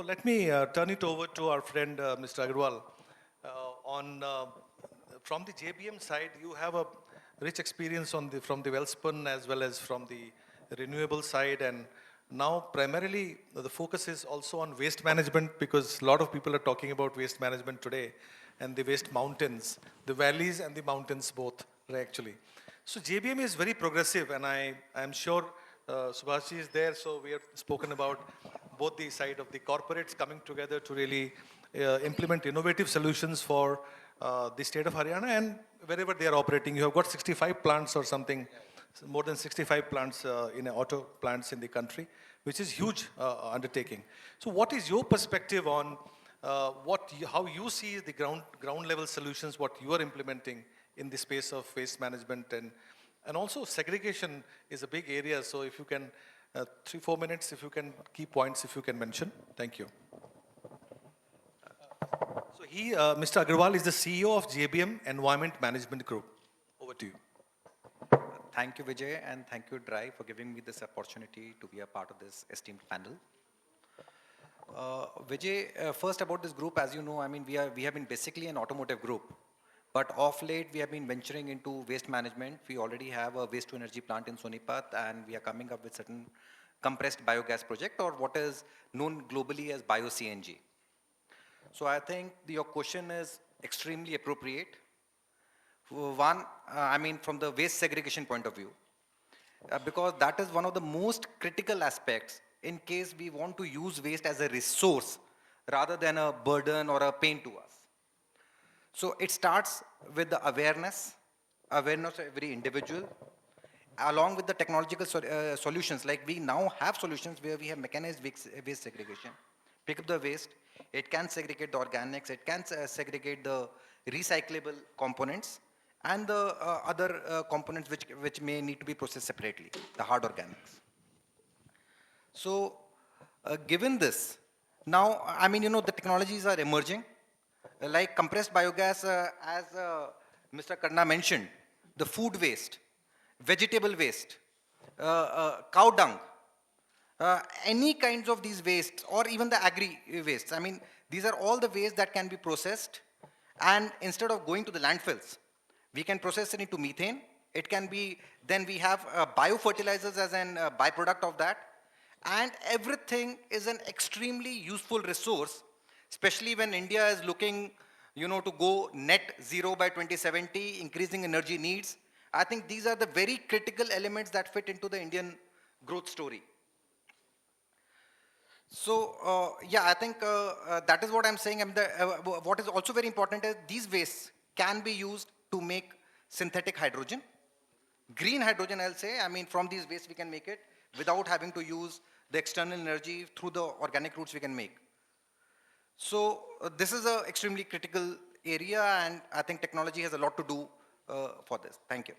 So let me turn it over to our friend Mr. Aggarwal. From the JBM side, you have a rich experience from the Wellspun as well as from the renewable side, and now primarily the focus is also on waste management because a lot of people are talking about waste management today and the waste mountains, the valleys and the mountains both actually. So JBM is very progressive, and I am sure Subhashi is there, so we have spoken about both the side of the corporates coming together to really implement innovative solutions for the state of Haryana and wherever they are operating. You have got 65 plants or something, more than 65 plants in auto plants in the country, which is huge undertaking. So what is your perspective on how you see the ground level solutions, what you are implementing in the space of waste management, and also segregation is a big area. So if you can, 3-4 minutes, if you can, key points if you can mention. Thank you. So Mr. Aggarwal is the CEO of JBM Environment Management Group. Over to you. Thank you, Vijay, and thank you, Drive, for giving me this opportunity to be a part of this esteemed panel. Vijay, first about this group, as you know, I mean, we have been basically an automotive group, but of late we have been venturing into waste management. We already have a waste to energy plant in Sonipat, and we are coming up with certain compressed biogas project, or what is known globally as bio-CNG. So I think your question is extremely appropriate. One, I mean, from the waste segregation point of view, because that is one of the most critical aspects in case we want to use waste as a resource rather than a burden or a pain to us. So it starts with the awareness of every individual, along with the technological solutions. Like we now have solutions where we have mechanized waste segregation. Pick up the waste, it can segregate the organics, it can segregate the recyclable components, and the other components which may need to be processed separately, the hard organics. So given this, now, I mean, you know, the technologies are emerging, like compressed biogas, as Mr. Karna mentioned, the food waste, vegetable waste, cow dung, any kinds of these wastes, or even the agri wastes. I mean, these are all the wastes that can be processed, and instead of going to the landfills, we can process it into methane. It can be, then we have biofertilizers as an byproduct of that. And everything is an extremely useful resource, especially when India is looking, you know, to go net zero by 2070, increasing energy needs. I think these are the very critical elements that fit into the Indian growth story. So, yeah, I think that is what I'm saying. What is also very important is these wastes can be used to make synthetic hydrogen. Green hydrogen, I'll say. I mean, from these wastes we can make it without having to use the external energy. Through the organic routes we can make. So this is an extremely critical area, and I think technology has a lot to do for this. Thank you.